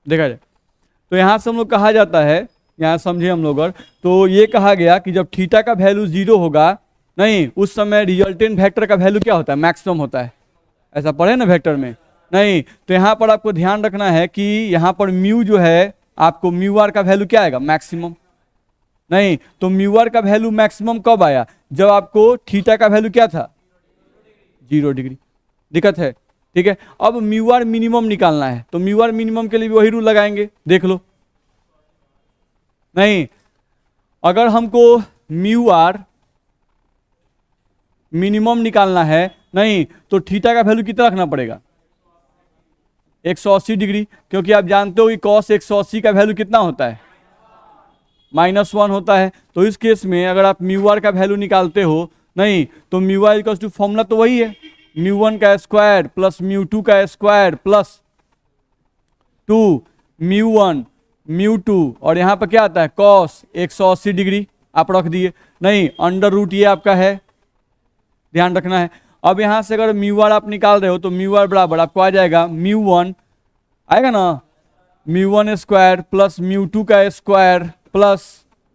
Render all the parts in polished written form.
देखा जाए तो यहाँ से हम लोग कहा जाता है, यहाँ समझे हम लोग, अगर तो ये कहा गया कि जब थीटा का वैल्यू 0 होगा, नहीं उस समय रिजल्टेंट वेक्टर का वैल्यू क्या होता है, मैक्सिमम होता है। ऐसा पढ़े ना वेक्टर में। नहीं तो यहाँ पर आपको ध्यान रखना है कि यहाँ पर म्यू जो है, आपको म्यू आर का वैल्यू क्या आएगा, मैक्सिमम। नहीं तो म्यू आर का वैल्यू मैक्सिमम कब आया, जब आपको थीटा का वैल्यू क्या था, 0 डिग्री। दिक्कत है, ठीक है। अब म्यू आर मिनिमम निकालना है, तो म्यू आर मिनिमम के लिए भी वही रूल लगाएंगे, देख लो। नहीं अगर हमको म्यू आर मिनिमम निकालना है, नहीं तो थीटा का वैल्यू कितना रखना पड़ेगा, 180 डिग्री, क्योंकि आप जानते हो कि कॉस 180 का वैल्यू कितना होता है, -1 होता है। तो इस केस में अगर आप म्यू आर का वैल्यू निकालते हो, नहीं तो mu r equal to formula तो वही है, μ1 का स्क्वायर प्लस μ2 का स्क्वायर प्लस 2 μ1 μ2, और यहां पर क्या आता है कॉस 180 डिग्री आप रख दिए। नहीं अंडर रूट ये आपका है, ध्यान रखना है। अब यहां से अगर म्यू आर आप निकाल रहे हो तो म्यू आर बराबर आपको आ जाएगा μ1 आएगा ना, μ1 स्क्वायर प्लस μ2 का स्क्वायर प्लस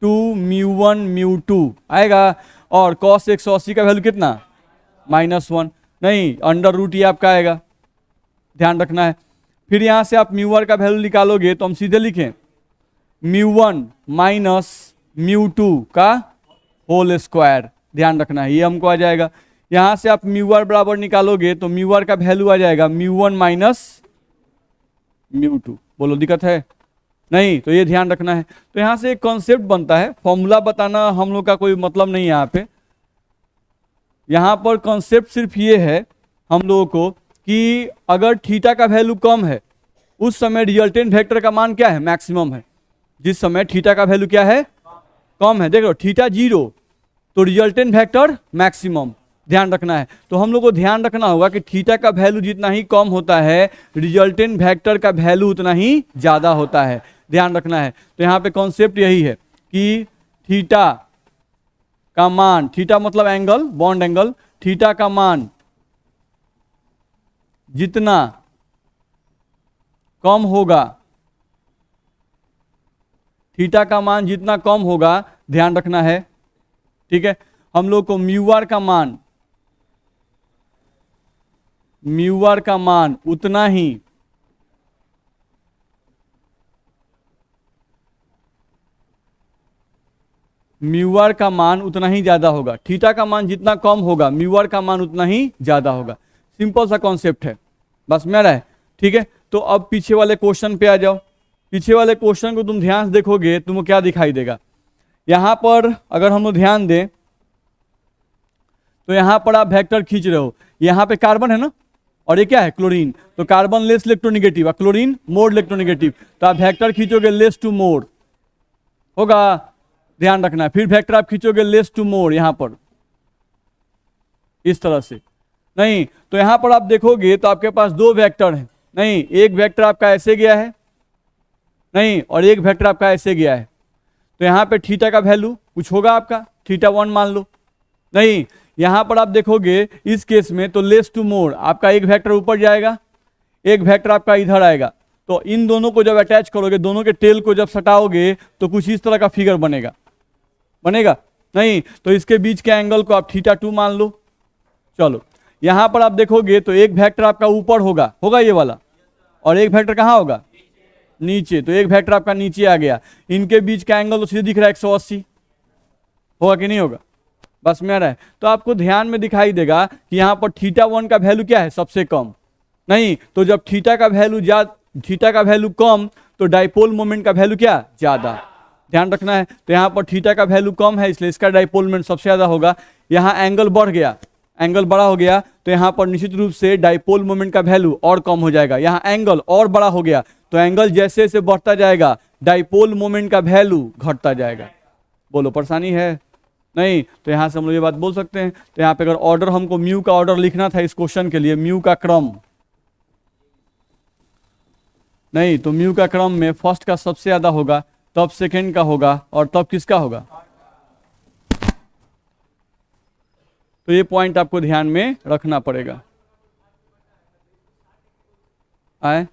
2 μ1 μ2 आएगा, और कॉस 180 का वैल्यू कितना, -1। नहीं अंडर रूट ये आपका आएगा, ध्यान रखना है। फिर यहां से आप म्यू आर का वैल्यू निकालोगे तो हम सीधे लिखें μ1 माइनस μ2 का होल स्क्वायर, ध्यान रखना है ये हमको आ जाएगा। यहां से आप म्यू आर बराबर निकालोगे तो म्यू आर का वैल्यू आ जाएगा μ1 माइनस μ2। बोलो दिक्कत है, नहीं तो ये ध्यान रखना है। तो यहां से एक कॉन्सेप्ट बनता है, फॉर्मूला बताना हम लोग का कोई मतलब नहीं है यहाँ पे। यहां पर कॉन्सेप्ट सिर्फ ये है हम लोगों को कि अगर थीटा का वैल्यू कम है उस समय रिजल्टेंट वेक्टर का मान क्या है, मैक्सिमम है। जिस समय थीटा का वैल्यू क्या है, कम है, देख लो थीटा 0 तो रिजल्टेंट वेक्टर मैक्सिमम, ध्यान रखना है। तो हम लोग को ध्यान रखना होगा कि थीटा का वैल्यू जितना ही कम होता है रिजल्टेंट वेक्टर का वैल्यू उतना ही ज्यादा होता है, ध्यान रखना है। तो यहाँ पे कॉन्सेप्ट यही है कि थीटा का मान, थीटा मतलब एंगल, बॉन्ड एंगल, थीटा का मान जितना कम होगा, थीटा का मान जितना कम होगा, ध्यान रखना है, ठीक है। हम लोग को म्यू आर का मान, म्यू आर का मान उतना ही म्यू आर का मान उतना ही ज्यादा होगा। थीटा का मान जितना कम होगा म्यू आर का मान उतना ही ज्यादा होगा। सिंपल सा कॉन्सेप्ट है, बस मेरा है, ठीक है। तो अब पीछे वाले क्वेश्चन पे आ जाओ। पीछे वाले क्वेश्चन को तुम ध्यान से देखोगे तुमको क्या दिखाई देगा। यहां पर अगर हम लोग ध्यान दें तो यहां पर आप वेक्टर खींच रहे हो, यहां पे कार्बन है ना, और ये क्या है क्लोरीन, तो कार्बन लेस इलेक्ट्रोनिगेटिव और क्लोरीन मोर इलेक्ट्रोनिगेटिव, तो आप वेक्टर खींचोगे लेस टू मोर होगा, ध्यान रखना है। फिर वेक्टर आप खींचोगे लेस टू मोर यहां पर इस तरह से। नहीं तो यहां पर आप देखोगे तो आपके पास दो वेक्टर हैं, नहीं एक वेक्टर आपका ऐसे गया है, नहीं और एक वेक्टर आपका ऐसे गया है। तो यहां पे थीटा का वैल्यू कुछ होगा आपका, थीटा 1 मान लो। नहीं यहां पर आप देखोगे इस केस में तो लेस टू मोर आपका एक वेक्टर ऊपर जाएगा, एक वेक्टर आपका इधर आएगा। तो इन दोनों को जब अटैच करोगे, दोनों के टेल को जब सटाओगे तो कुछ इस तरह का फिगर बनेगा, बनेगा। नहीं तो इसके बीच के एंगल को आप थीटा 2 मान लो। चलो यहां पर आप देखोगे तो एक वेक्टर आपका ऊपर होगा, होगा ये वाला, और एक वेक्टर कहां होगा, नीचे। तो एक वेक्टर आपका नीचे आ गया, इनके बीच का एंगल तो सीधे दिख रहा है 180, होगा कि नहीं होगा, बस मेरा है। तो आपको ध्यान में दिखाई देगा कि यहां पर थीटा 1 का वैल्यू क्या है, सबसे कम। नहीं तो जब थीटा का वैल्यू थीटा का वैल्यू कम तो डाइपोल मोमेंट का वैल्यू क्या, ज्यादा, ध्यान रखना है। तो यहां पर थीटा का वैल्यू कम है इसलिए इसका डाइपोल मोमेंट सबसे ज्यादा होगा। यहां एंगल बढ़ गया, एंगल बड़ा हो गया तो यहां पर निश्चित रूप से डाइपोल मोमेंट का वैल्यू और कम हो जाएगा। यहां एंगल और बड़ा हो गया तो एंगल जैसे जैसे बढ़ता जाएगा डाइपोल मोमेंट का वैल्यू घटता जाएगा। बोलो परेशानी है, नहीं तो यहां से हम लोग ये बात बोल सकते हैं। तो यहां पे अगर ऑर्डर हमको म्यू का ऑर्डर लिखना था इस क्वेश्चन के लिए, म्यू का क्रम, नहीं तो म्यू का क्रम में फर्स्ट का सबसे ज्यादा होगा, तब सेकंड का होगा, और तब किसका होगा। तो ये पॉइंट आपको ध्यान में रखना पड़ेगा। आए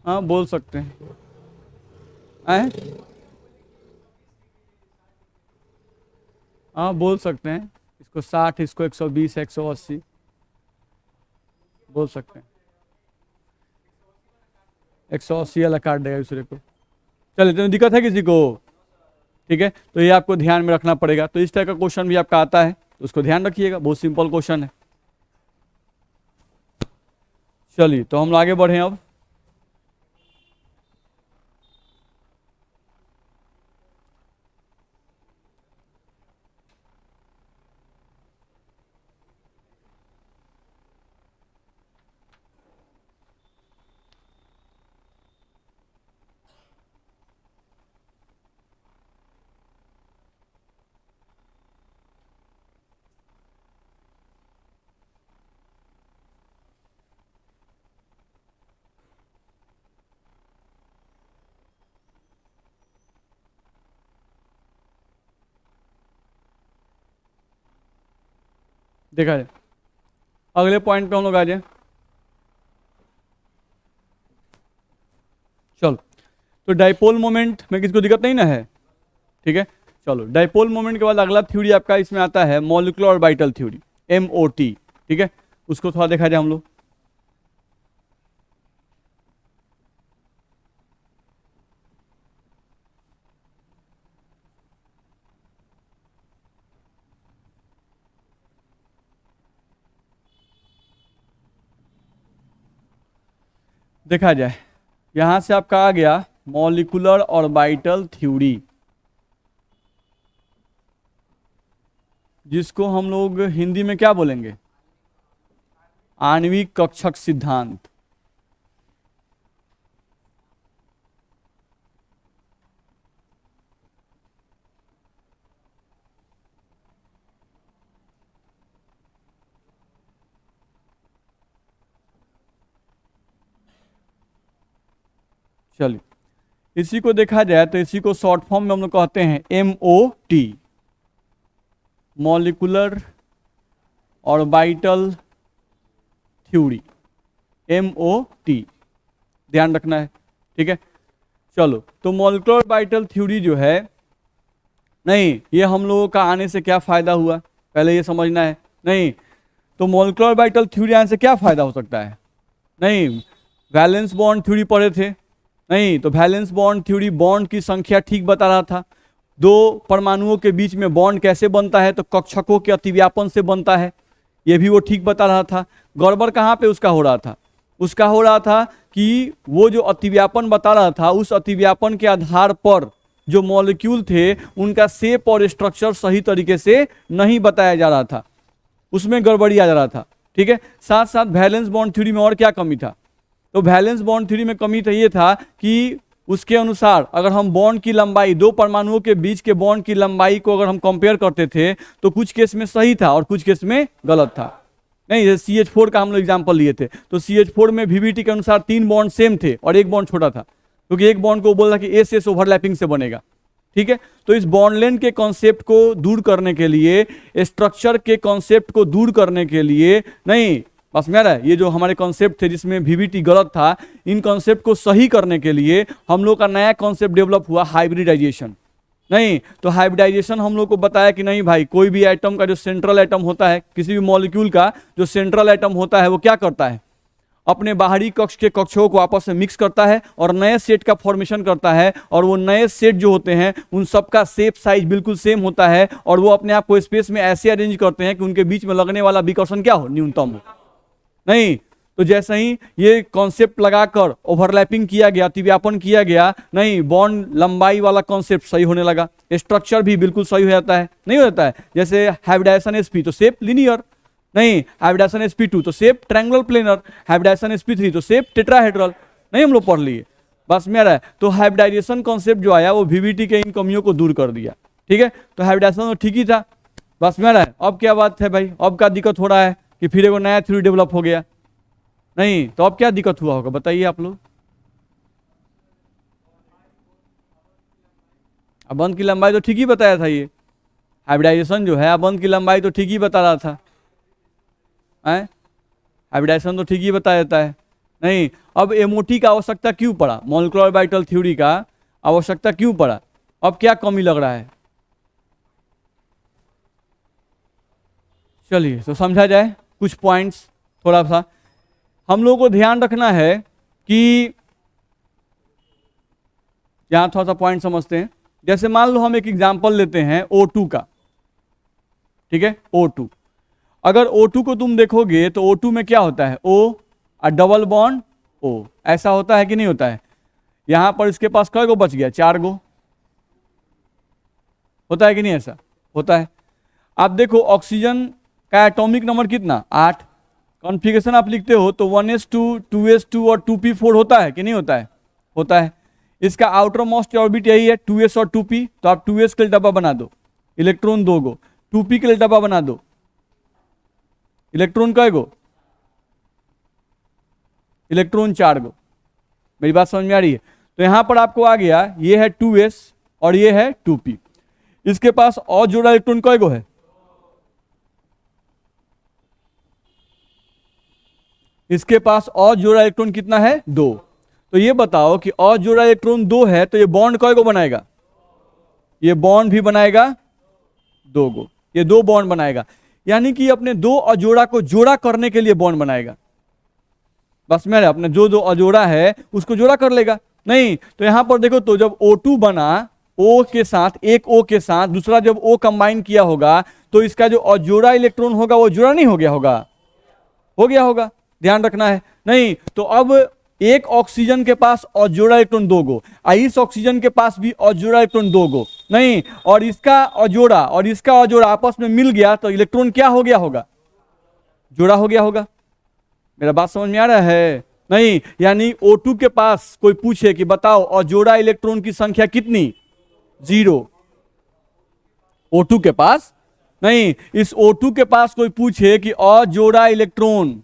हाँ बोल सकते हैं। हैं? हाँ बोल सकते हैं, इसको 60, इसको 120, 180 बोल सकते हैं। 180 वाला काट देगा दूसरे को। चलिए, तो दिक्कत है किसी को? ठीक है, तो ये आपको ध्यान में रखना पड़ेगा। तो इस तरह का क्वेश्चन भी आपका आता है, तो उसको ध्यान रखिएगा, बहुत सिंपल क्वेश्चन है। चलिए, तो हम आगे बढ़े अब। देखा जाए, अगले पॉइंट पे हम लोग आ जाए। चलो, तो डाइपोल मोमेंट में किसको दिक्कत नहीं ना है? ठीक है, चलो, डाइपोल मोमेंट के बाद अगला थ्योरी आपका इसमें आता है मॉलिक्यूलर ऑर्बिटल थ्योरी, MOT। ठीक है, उसको थोड़ा देखा जाए हम लोग। देखा जाए, यहां से आपका आ गया मॉलिक्यूलर ऑर्बिटल थ्योरी, जिसको हम लोग हिंदी में क्या बोलेंगे? आणविक कक्षक सिद्धांत। चलिए, इसी को देखा जाए तो इसी को शॉर्ट फॉर्म में हम लोग कहते हैं MOT, molecular orbital theory, MOT, ध्यान रखना है। ठीक है, चलो, तो मॉलिक्यूलर ऑर्बिटल थ्योरी जो है, नहीं, ये हम लोगों का आने से क्या फायदा हुआ, पहले ये समझना है। नहीं, तो मॉलिक्यूलर ऑर्बिटल थ्योरी आने से क्या फायदा हो सकता है? नहीं, वैलेंस बॉन्ड थ्योरी पढ़े थे, नहीं, तो वैलेंस बॉन्ड थ्योरी बॉन्ड की संख्या ठीक बता रहा था। दो परमाणुओं के बीच में बॉन्ड कैसे बनता है? तो कक्षकों के अतिव्यापन से बनता है, ये भी वो ठीक बता रहा था। गड़बड़ कहाँ पे उसका हो रहा था? उसका हो रहा था कि वो जो अतिव्यापन बता रहा था, उस अतिव्यापन के आधार पर जो मॉलिक्यूल थे उनका शेप और स्ट्रक्चर सही तरीके से नहीं बताया जा रहा था, उसमें गड़बड़ी आ जा रहा था। ठीक है, साथ साथ वैलेंस बॉन्ड थ्योरी में और क्या कमी था? तो वैलेंस बॉन्ड थ्योरी में कमी तो ये था कि उसके अनुसार अगर हम बॉन्ड की लंबाई, दो परमाणुओं के बीच के बॉन्ड की लंबाई को अगर हम कंपेयर करते थे तो कुछ केस में सही था और कुछ केस में गलत था। नहीं, जैसे CH4 का हम लोग एग्जाम्पल लिए थे, तो CH4 में VBT के अनुसार 3 बॉन्ड सेम थे और एक बॉन्ड छोटा था, क्योंकि एक बॉन्ड को बोल रहा कि S ओवरलैपिंग से बनेगा। ठीक है, तो इस बॉन्ड लेंथ के कॉन्सेप्ट को दूर करने के लिए, स्ट्रक्चर के कॉन्सेप्ट को दूर करने के लिए, नहीं, बस मेरा ये जो हमारे कॉन्सेप्ट थे जिसमें VBT गलत था, इन कॉन्सेप्ट को सही करने के लिए हम लोग का नया कॉन्सेप्ट डेवलप हुआ, हाइब्रिडाइजेशन। नहीं, तो हाइब्रिडाइजेशन हम लोग को बताया कि नहीं भाई, कोई भी एटम का जो सेंट्रल एटम होता है, किसी भी मॉलिक्यूल का जो सेंट्रल एटम होता है, वो क्या करता है? अपने बाहरी कक्ष के कक्षों को आपस में मिक्स करता है और नए सेट का फॉर्मेशन करता है, और वो नए सेट जो होते हैं उन सबका शेप साइज बिल्कुल सेम होता है, और वो अपने आप को स्पेस में ऐसे अरेंज करते हैं कि उनके बीच में लगने वाला विकर्षण क्या हो? न्यूनतम हो। नहीं, तो जैसे ही ये कॉन्सेप्ट लगाकर ओवरलैपिंग किया गया, अतिव्यापन किया गया, नहीं, बॉन्ड लंबाई वाला कॉन्सेप्ट सही होने लगा, स्ट्रक्चर भी बिल्कुल सही हो जाता है, नहीं हो जाता है? जैसे हाइब्रिडाइजेशन sp तो शेप लिनियर, नहीं, हाइब्रिडाइजेशन sp2 तो shape triangular planar, hybridisation sp3 तो शेप टेट्राहेड्रल। नहीं, हम लोग पढ़ लिए, बस मेरा। तो हाइब्रिडाइजेशन कॉन्सेप्ट जो आया वो VBT के इन कमियों को दूर कर दिया। ठीक है, तो हाइब्रिडाइजेशन तो ठीक ही था, बस मेरा। अब क्या बात है भाई, अब क्या दिक्कत हो रहा है कि फिर एगो नया थ्योरी डेवलप हो गया? नहीं, तो अब क्या दिक्कत हुआ होगा बताइए आप लोग? अबंध की लंबाई तो ठीक ही बताया था, ये हाइब्रिडाइजेशन जो है अबंध की लंबाई तो ठीक ही बता रहा था, हाइब्रिडाइजेशन तो ठीक ही बता देता है। नहीं, अब एमओटी का आवश्यकता क्यों पड़ा, मॉलिक्यूलर ऑर्बिटल थ्योरी का आवश्यकता क्यों पड़ा, अब क्या कमी लग रहा है? चलिए तो समझा जाए कुछ पॉइंट्स। थोड़ा सा हम लोगों को ध्यान रखना है कि यहां थोड़ा सा पॉइंट समझते हैं। जैसे मान लो हम एक एग्जांपल लेते हैं O2 का, ठीक है, O2। अगर O2 को तुम देखोगे तो O2 में क्या होता है, O और डबल बॉन्ड O, ऐसा होता है कि नहीं होता है? यहां पर इसके पास कै गो बच गया, 4 गो, होता है कि नहीं? ऐसा होता है। आप देखो ऑक्सीजन का एटॉमिक नंबर कितना, 8। कॉन्फ़िगरेशन आप लिखते हो तो 1s2 2s2 और 2p4 होता है कि नहीं होता है? होता है। इसका आउटर मोस्ट ऑर्बिट यही है 2s और 2p, तो आप 2s के लिए डब्बा बना दो, इलेक्ट्रॉन 2 गो, 2p के लिए डब्बा बना दो, इलेक्ट्रॉन कै गो, इलेक्ट्रॉन 4 गो। मेरी बात समझ में आ रही है? तो यहां पर आपको आ गया, ये है 2s और ये है 2p। इसके पास और जोड़ा इलेक्ट्रॉन कै गो है, इसके पास और जोड़ा इलेक्ट्रॉन कितना है, 2। तो ये बताओ कि और जोड़ा इलेक्ट्रॉन 2 है तो ये बॉन्ड कै गो बनाएगा, ये बॉन्ड भी बनाएगा 2 गो, ये 2 बॉन्ड बनाएगा। यानी कि अपने 2 अजोड़ा को जोड़ा करने के लिए बॉन्ड बनाएगा। बस मेरे अपने जो 2 अजोड़ा है उसको जोड़ा कर लेगा। नहीं तो यहां पर देखो, तो जब O2 बना, O के साथ एक O के साथ दूसरा जब O कंबाइन किया होगा तो इसका जो अजोड़ा इलेक्ट्रॉन होगा वो जोड़ा नहीं हो गया होगा, हो गया होगा। ध्यान रखना है। नहीं तो अब एक ऑक्सीजन के पास अजोड़ा इलेक्ट्रॉन 2 गो, इस ऑक्सीजन के पास भी अजोड़ा इलेक्ट्रॉन 2 गो, नहीं, और इसका अजोड़ा और इसका अजोड़ा आपस में मिल गया तो इलेक्ट्रॉन क्या हो गया होगा, जोड़ा हो गया होगा। मेरा बात समझ में आ रहा है? नहीं, यानी O2 के पास कोई पूछे कि बताओ अजोड़ा इलेक्ट्रॉन की संख्या कितनी, 0। O2 के पास नहीं, इस O2 के पास कोई पूछे कि अजोड़ा इलेक्ट्रॉन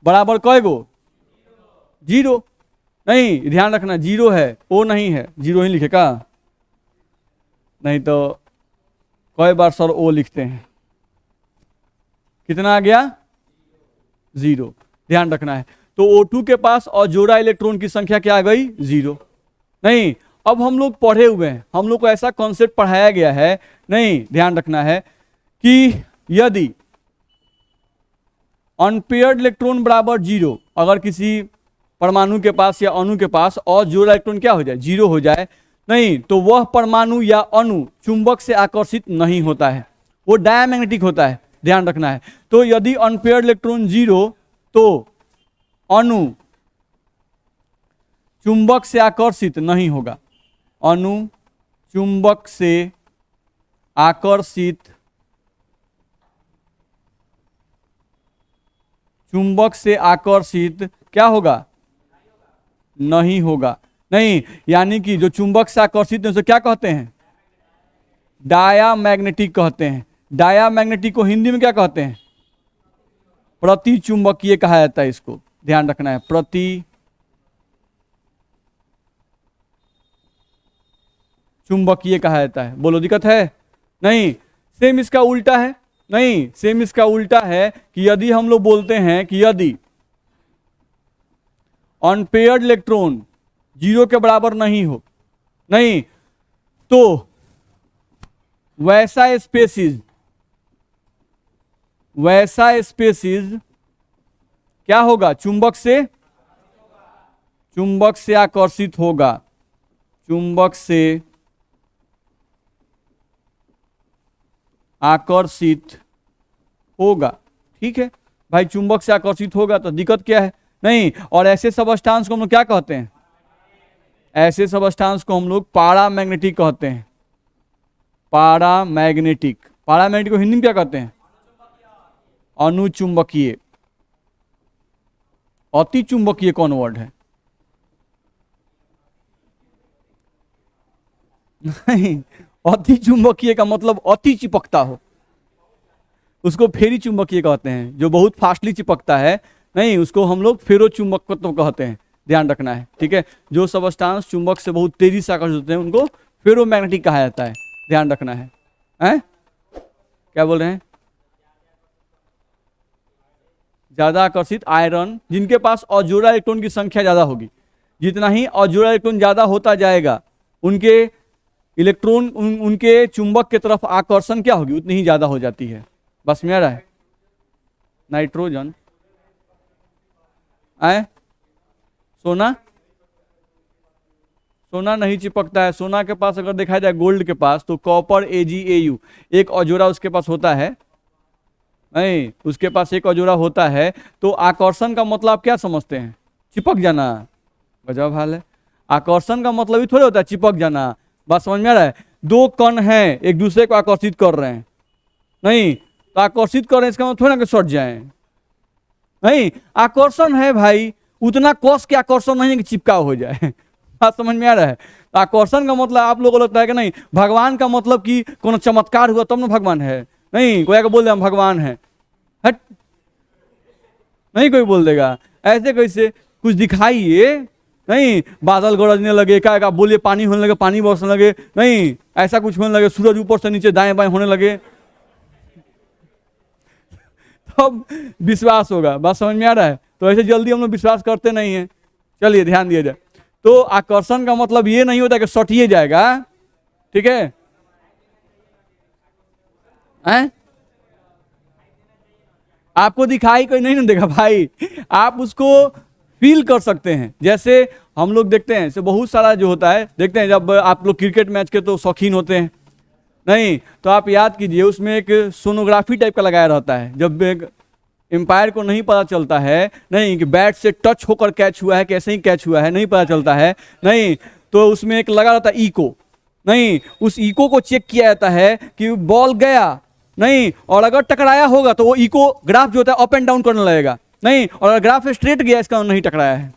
बराबर कै गो, 0। नहीं, ध्यान रखना 0 है, O नहीं है, 0 ही लिखेगा, नहीं तो कई बार सर O लिखते हैं। कितना आ गया, 0। ध्यान रखना है। तो O2 के पास अजोड़ा इलेक्ट्रॉन की संख्या क्या आ गई, 0। नहीं, अब हम लोग पढ़े हुए हैं, हम लोग को ऐसा कॉन्सेप्ट पढ़ाया गया है, नहीं, ध्यान रखना है कि यदि अनपेयर्ड इलेक्ट्रॉन बराबर 0, अगर किसी परमाणु के पास या अणु के पास अजोड़ा इलेक्ट्रॉन क्या हो जाए, 0 हो जाए, नहीं तो वह परमाणु या अणु चुंबक से आकर्षित नहीं होता है, वो डायमैग्नेटिक होता है। ध्यान रखना है। तो यदि अनपेयर्ड इलेक्ट्रॉन 0 तो अणु चुंबक से आकर्षित नहीं होगा, अणु चुंबक से आकर्षित, चुंबक से आकर्षित क्या होगा, नहीं होगा। नहीं, यानी कि जो चुंबक से आकर्षित है उसे क्या कहते हैं, डायामैग्नेटिक कहते हैं। डायामैग्नेटिक को हिंदी में क्या कहते हैं, प्रति चुंबकीय कहा जाता है इसको। ध्यान रखना है, प्रति चुंबकीय कहा जाता है। बोलो दिक्कत है? नहीं, सेम इसका उल्टा है, नहीं, सेम इसका उल्टा है कि यदि हम लोग बोलते हैं कि यदि अनपेयर्ड इलेक्ट्रॉन 0 के बराबर नहीं हो, नहीं तो वैसा स्पेसीज क्या होगा, चुंबक से आकर्षित होगा, चुंबक से आकर्षित होगा। ठीक है भाई, चुंबक से आकर्षित होगा तो दिक्कत क्या है? नहीं, और ऐसे सबस्टांस को हम लोग क्या कहते हैं, ऐसे सबस्टांस को हम लोग पैरामैग्नेटिक कहते हैं। पैरामैग्नेटिक, पैरामैग्नेटिक को हिंदी में क्या कहते हैं, अनुचुंबकीय। अति चुंबकीय कौन वर्ड है? नहीं, अति चुंबकीय का मतलब अति चिपकता हो, उसको फेरी चुंबकीय कहते हैं, जो बहुत फास्टली चिपकता है, नहीं उसको हम लोग फेरो चुंबकत्व कहते हैं। ध्यान रखना है, ठीक है। जो सबस्टांस चुंबक से बहुत तेजी से आकर्षित होते हैं उनको फेरोमैग्नेटिक कहा जाता है। ध्यान रखना है, हैं? क्या बोल रहे हैं? ज्यादा आकर्षित आयरन, जिनके पास अजोड़ा इलेक्ट्रॉन की संख्या ज्यादा होगी। जितना ही अजोड़ा इलेक्ट्रॉन ज्यादा होता जाएगा, उनके इलेक्ट्रॉन उनके चुंबक के तरफ आकर्षण क्या होगी, उतनी ही ज्यादा हो जाती है। बस में आ रहा है। नाइट्रोजन आए, सोना, सोना नहीं चिपकता है। सोना के पास अगर देखा जाए गोल्ड के पास, तो कॉपर AgAu एक अजोड़ा उसके पास होता है, नहीं उसके पास एक अजोड़ा होता है। तो आकर्षण का मतलब आप क्या समझते हैं, चिपक जाना। गजब हाल है। आकर्षण का मतलब ही थोड़े होता है चिपक जाना। बात समझ में आ रहा है। दो कण हैं एक दूसरे को आकर्षित कर रहे हैं, नहीं तो आकर्षित कर रहे हैं इसका मतलब थोड़ा ना कि सट जाए, नहीं आकर्षण है भाई, उतना कस के आकर्षण नहीं है कि चिपकाव हो जाए। बात समझ में आ रहा है। तो आकर्षण का मतलब आप लोगों को लगता है कि नहीं भगवान का मतलब कि कोनो चमत्कार हुआ तब ना भगवान है, नहीं कोई आके बोल दे हम भगवान है, हट, नहीं कोई बोल देगा ऐसे कैसे, कुछ दिखाइए। नहीं बादल गरजने लगे, क्या बोलिए पानी होने लगे, पानी बरसने लगे, नहीं ऐसा कुछ होने लगे, सूरज ऊपर से नीचे दाएं बाएं होने लगे, तब विश्वास होगा। बात समझ में आ रहा है। तो ऐसे जल्दी हम लोग विश्वास करते नहीं है। चलिए ध्यान दिया जाए। तो आकर्षण का मतलब ये नहीं होता कि सटिए जाएगा, ठीक है, हैं? आपको दिखाई कोई नहीं ना देगा भाई, आप उसको फील कर सकते हैं। जैसे हम लोग देखते हैं, जैसे बहुत सारा जो होता है देखते हैं, जब आप लोग क्रिकेट मैच के तो शौकीन होते हैं, नहीं तो आप याद कीजिए उसमें एक सोनोग्राफी टाइप का लगाया रहता है। जब एम्पायर को नहीं पता चलता है, नहीं कि बैट से टच होकर कैच हुआ है, कैसे ही कैच हुआ है नहीं पता चलता है, नहीं तो उसमें एक लगा रहता है इको, नहीं उस इको को चेक किया जाता है कि बॉल गया, नहीं और अगर टकराया होगा तो वो इको ग्राफ जो होता है अप एंड डाउन करने लगेगा, नहीं और अगर ग्राफ स्ट्रेट गया इसका नहीं टकराया है।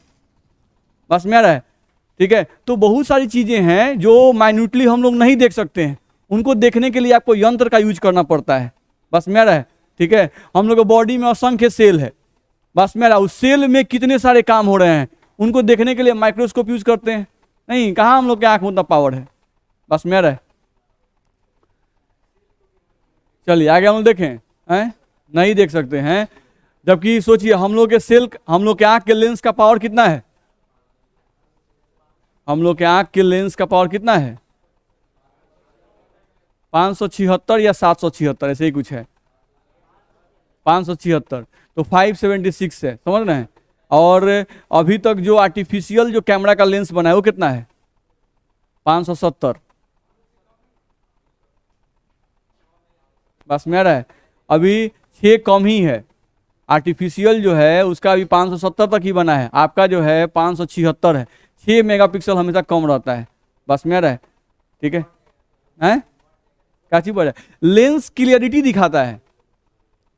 बस में आ रहा है, ठीक है। तो बहुत सारी चीजें हैं जो माइन्यूटली हम लोग नहीं देख सकते हैं, उनको देखने के लिए आपको यंत्र का यूज करना पड़ता है। बस में आ रहा है, ठीक है। हम लोग बॉडी में असंख्य सेल है, बस में आ रहा है, उस सेल में कितने सारे काम हो रहे हैं, उनको देखने के लिए माइक्रोस्कोप यूज करते हैं। नहीं कहाँ हम लोग के आंख में उतना पावर है। बस में आ रहा है। चलिए आगे हम लोग देखें, हैं नहीं देख सकते हैं। जबकि सोचिए हम लोग के सेल, हम लोग के आंख के लेंस का पावर कितना है, हम लोग के आंख के लेंस का पावर कितना है, 576 या 776 ऐसे ही कुछ है, 576 तो 576 है, समझ रहे हैं। और अभी तक जो आर्टिफिशियल जो कैमरा का लेंस बना है वो कितना है, 570। बस में आ रहा है। अभी 6 कम ही है, आर्टिफिशियल जो है उसका अभी 570 तक ही बना है, आपका जो है 576 है। 6 मेगापिक्सल हमेशा कम रहता है। बस में आ रहा है, ठीक है। हैं क्या चीज बोल रहा है, लेंस क्लियरिटी दिखाता है।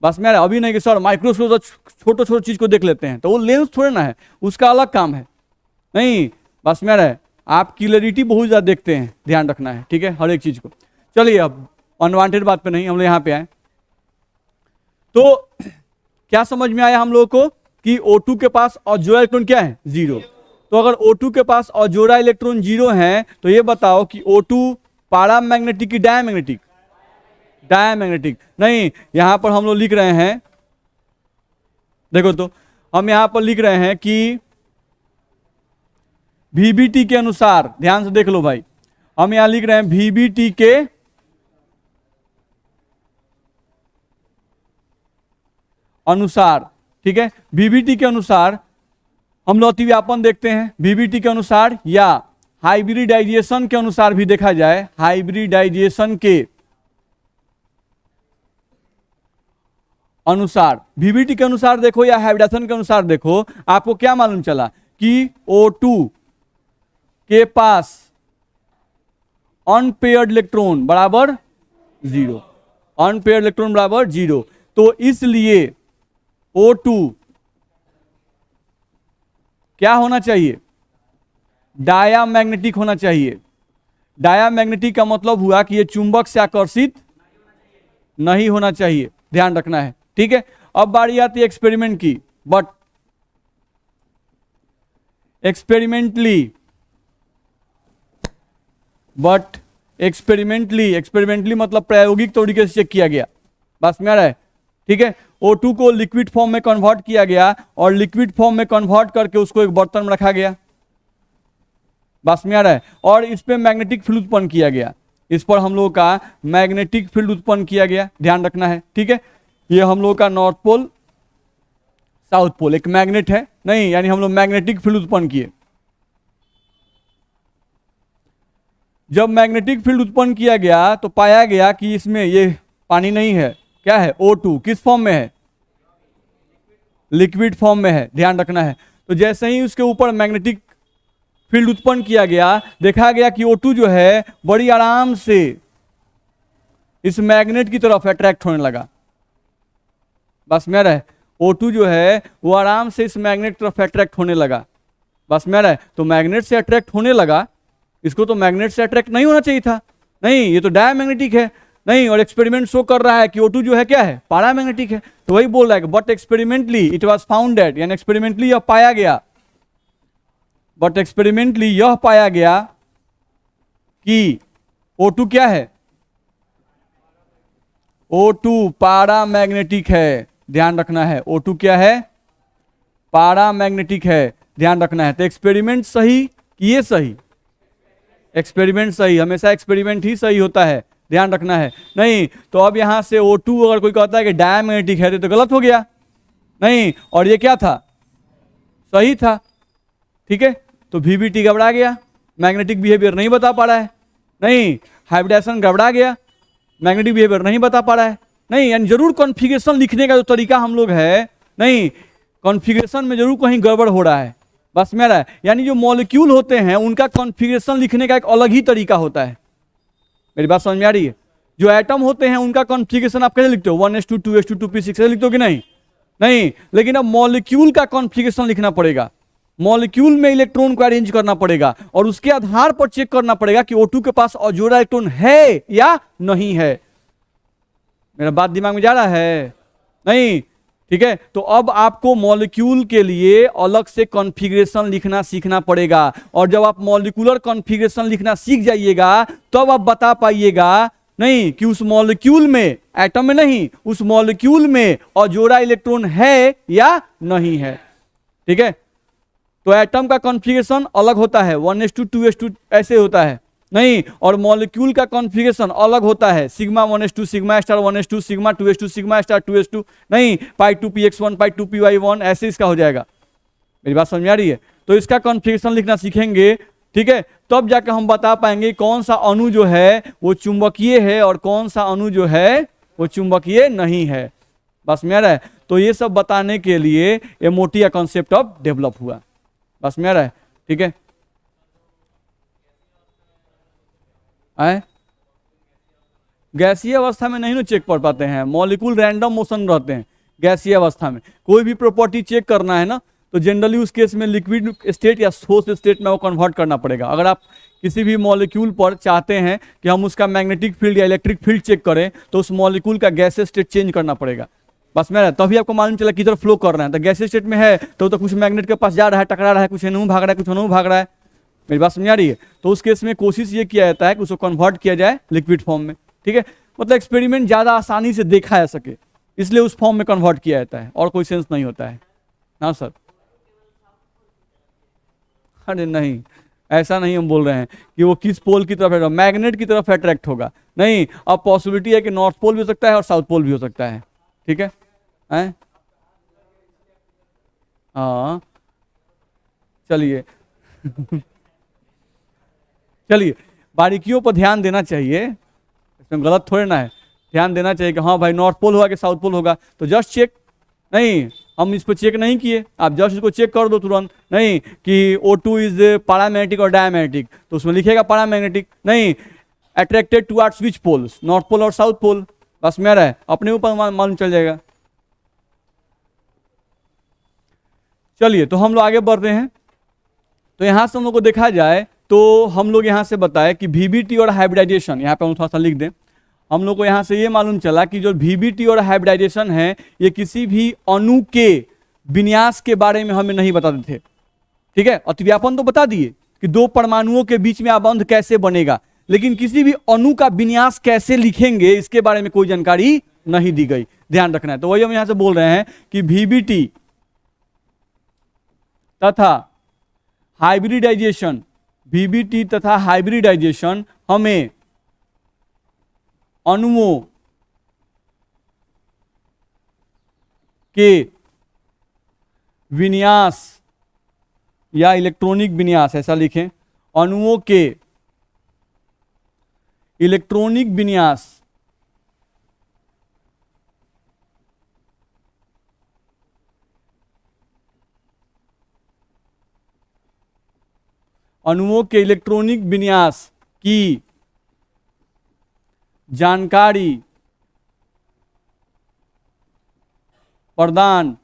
बस में आ रहा है। अभी नहीं कि सर माइक्रोस्कोप छोटे छोटे चीज को देख लेते हैं, तो वो लेंस थोड़े ना है, उसका अलग काम है। नहीं बस में आ रहा है, आप क्लियरिटी बहुत ज्यादा देखते हैं, ध्यान रखना है, ठीक है, हर एक चीज को। चलिए अब अनवांटेड बात पे नहीं, हम लोग यहाँ पे आए। तो क्या समझ में आया हम लोगों को कि O2 के पास अजोड़ा इलेक्ट्रॉन क्या है, 0। तो अगर O2 के पास अजोड़ा इलेक्ट्रॉन 0 है तो ये बताओ कि O2 पैरामैग्नेटिक की डायमैग्नेटिक, डायमैग्नेटिक। नहीं यहां पर हम लोग लिख रहे हैं, देखो तो हम यहां पर लिख रहे हैं कि VBT के अनुसार, ध्यान से देख लो भाई, हम यहां लिख रहे हैं VBT के अनुसार, ठीक है। VBT के अनुसार हम लोग अतिव्यापन देखते हैं, VBT के अनुसार या हाइब्रिडाइजेशन के अनुसार भी देखा जाए, हाइब्रिडाइजेशन के अनुसार, VBT के अनुसार देखो या हाइब्रिडाइजेशन के अनुसार देखो, आपको क्या मालूम चला कि O2 के पास अनपेयर्ड इलेक्ट्रॉन बराबर 0, अनपेयर्ड इलेक्ट्रॉन बराबर 0। तो इसलिए O2 क्या होना चाहिए, डायामैग्नेटिक होना चाहिए। डायामैग्नेटिक का मतलब हुआ कि ये चुंबक से आकर्षित नहीं होना चाहिए, ध्यान रखना है, ठीक है। अब बारी आती है एक्सपेरिमेंट की, बट एक्सपेरिमेंटली मतलब प्रायोगिक तरीके से चेक किया गया। बस में आ रहा है, ठीक है। O2 को लिक्विड फॉर्म में कन्वर्ट किया गया और लिक्विड फॉर्म में कन्वर्ट करके उसको एक बर्तन में रखा गया, बस में आ रहा है, और इस पे मैग्नेटिक फील्ड उत्पन्न किया गया। इस पर हम लोगों का मैग्नेटिक फील्ड उत्पन्न किया गया, ध्यान रखना है, ठीक है। ये हम लोगों का नॉर्थ पोल साउथ पोल एक मैग्नेट है, नहीं यानी हम लोग मैग्नेटिक फील्ड उत्पन्न किए। जब मैग्नेटिक फील्ड उत्पन्न किया गया तो पाया गया कि इसमें ये पानी नहीं है, क्या है, O2 किस फॉर्म में है, लिक्विड फॉर्म में है, ध्यान रखना है। तो जैसे ही उसके ऊपर मैग्नेटिक फील्ड उत्पन्न किया गया, देखा गया कि O2 जो है बड़ी आराम से इस मैग्नेट की तरफ अट्रैक्ट होने लगा, बस में रहे, O2 जो है वो आराम से इस मैग्नेट की तरफ अट्रैक्ट होने लगा, बस में रहे। तो मैग्नेट से अट्रैक्ट होने लगा, इसको तो मैग्नेट से अट्रैक्ट नहीं होना चाहिए था, नहीं ये तो डायमैग्नेटिक है, नहीं, और एक्सपेरिमेंट शो कर रहा है कि O2 जो है क्या है, पैरामैग्नेटिक है। तो वही बोल रहा है but experimentally it was found that, यानी एक्सपेरिमेंटली यह पाया गया, बट एक्सपेरिमेंटली यह पाया गया कि O2 क्या है, O2 पैरामैग्नेटिक है, ध्यान रखना है। O2 क्या है, पैरामैग्नेटिक है, ध्यान रखना है। तो एक्सपेरिमेंट सही कि ये सही, एक्सपेरिमेंट सही, हमेशा एक्सपेरिमेंट ही सही होता है, ध्यान रखना है। नहीं तो अब यहां से O2 अगर कोई कहता है कि डायमैग्नेटिक है तो गलत हो गया, नहीं, और ये क्या था, सही था, ठीक है। तो VBT गड़बड़ा गया, मैग्नेटिक बिहेवियर नहीं बता पा रहा है, नहीं, हाइब्रिडेशन गड़बड़ा गया, मैग्नेटिक बिहेवियर नहीं बता पा रहा है, नहीं, यानी जरूर कॉन्फ़िगरेशन लिखने का जो तरीका हम लोग है, नहीं, कॉन्फ़िगरेशन में जरूर कहीं गड़बड़ हो रहा है, बस मेरा है। यानी जो मॉलिक्यूल होते हैं उनका कॉन्फ़िगरेशन लिखने का एक अलग ही तरीका होता है, मेरी बात समझ में आ रही है। जो एटम होते हैं उनका कॉन्फ़िगरेशन आप कैसे लिखते हो, 1s2 2s2 2p6 से लिखते हो कि नहीं, नहीं, लेकिन अब मॉलिक्यूल का कॉन्फ़िगरेशन लिखना पड़ेगा, मॉलिक्यूल में इलेक्ट्रॉन को अरेंज करना पड़ेगा और उसके आधार पर चेक करना पड़ेगा कि O2 के पास अजोड़ा इलेक्ट्रॉन है या नहीं है। मेरा बात दिमाग में जा रहा है, नहीं, ठीक है। तो अब आपको मॉलिक्यूल के लिए अलग से कॉन्फ़िगरेशन लिखना सीखना पड़ेगा, और जब आप मॉलिक्यूलर कॉन्फ़िगरेशन लिखना सीख जाइएगा तब आप बता पाइएगा नहीं कि उस मॉलिक्यूल में, एटम में नहीं, उस मॉलिक्यूल में अजोड़ा इलेक्ट्रॉन है या नहीं है, ठीक है। तो एटम का कॉन्फ़िगरेशन अलग होता है, 1s2 2s2 ऐसे होता है, नहीं, और मॉलिक्यूल का कॉन्फ़िगरेशन अलग होता है, sigma 1s2 sigma star 1s2 sigma 2s2 sigma star 2s2, नहीं, π2px1 π2py1 ऐसे इसका हो जाएगा। मेरी बात समझ में आ रही है। तो इसका कॉन्फ़िगरेशन लिखना सीखेंगे, ठीक है, तब जाकर हम बता पाएंगे कौन सा अणु जो है वो चुंबकीय है और कौन सा अणु जो है वो चुंबकीय नहीं है, बस में आ रहा है। तो ये सब बताने के लिए MOT का कॉन्सेप्ट अब डेवलप हुआ, बस में आ रहा है, ठीक है। गैसीय अवस्था में नहीं ना चेक कर पाते हैं, मॉलिक्यूल रैंडम मोशन रहते हैं। गैसीय अवस्था में कोई भी प्रॉपर्टी चेक करना है ना, तो जनरली उस केस में लिक्विड स्टेट या ठोस स्टेट में वो कन्वर्ट करना पड़ेगा। अगर आप किसी भी मॉलिक्यूल पर चाहते हैं कि हम उसका मैग्नेटिक फील्ड या इलेक्ट्रिक फील्ड चेक करें तो उस मॉलिक्यूल का गैसीय स्टेट चेंज करना पड़ेगा, बस मेरा, तभी आपको मालूम चला किधर फ्लो कर रहे हैं। तो गैसीय स्टेट में है तो कुछ मैग्नेट के पास जा रहा है, टकरा रहा है, कुछ एनहू भाग रहा है, कुछ एनहू भाग रहा है, मेरी बात समझ आ रही है। तो उस केस में कोशिश ये किया जाता है कि उसको कन्वर्ट किया जाए लिक्विड फॉर्म में, ठीक है। मतलब एक्सपेरिमेंट ज्यादा आसानी से देखा जा सके इसलिए उस फॉर्म में कन्वर्ट किया जाता है, और कोई सेंस नहीं होता है। हाँ सर, अरे नहीं, ऐसा नहीं हम बोल रहे हैं कि वो किस पोल की तरफ, मैग्नेट की तरफ अट्रैक्ट होगा, नहीं। अब पॉसिबिलिटी है कि नॉर्थ पोल भी हो सकता है और साउथ पोल भी हो सकता है, ठीक है। हाँ चलिए चलिए, बारीकियों पर ध्यान देना चाहिए, इसमें गलत थोड़े ना है, ध्यान देना चाहिए कि हाँ भाई नॉर्थ पोल होगा कि साउथ पोल होगा, तो जस्ट चेक, नहीं हम इस पर चेक नहीं किए, आप जस्ट इसको चेक कर दो तुरंत, नहीं कि O2 इज पैरामैग्नेटिक और डायमैग्नेटिक, तो उसमें लिखेगा पैरामैग्नेटिक, नहीं, attracted towards which poles, north pole और साउथ पोल, बस मेरा है, अपने ऊपर मालूम चल जाएगा। चलिए तो हम लोग आगे बढ़ रहे हैं। तो यहां से हम लोग को देखा जाए तो हम लोग यहां से बताए कि VBT और हाइब्रिडाइजेशन, यहाँ पे हम थोड़ा सा लिख दें, हम लोग को यहां से ये मालूम चला कि जो VBT और हाइब्रिडाइजेशन है ये किसी भी अणु के विन्यास के बारे में हमें नहीं बताते थे, ठीक है। अतिव्यापन तो बता दिए कि दो परमाणुओं के बीच में आबंध कैसे बनेगा, लेकिन किसी भी अणु का विन्यास कैसे लिखेंगे इसके बारे में कोई जानकारी नहीं दी गई। ध्यान रखना है। तो वही हम यहां से बोल रहे हैं कि VBT तथा हाइब्रिडाइजेशन, VBT तथा हाइब्रिडाइजेशन हमें अणुओं के विन्यास या इलेक्ट्रॉनिक विन्यास, ऐसा लिखें, अणुओं के इलेक्ट्रॉनिक विन्यास अणुओं के इलेक्ट्रॉनिक विन्यास की जानकारी प्रदान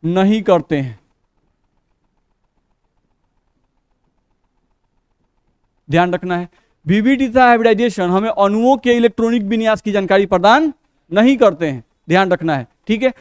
नहीं करते हैं। ध्यान रखना है, VBT तथा हाइब्रिडाइजेशन हमें अणुओं के इलेक्ट्रॉनिक विन्यास की जानकारी प्रदान नहीं करते हैं। ध्यान रखना है, ठीक है।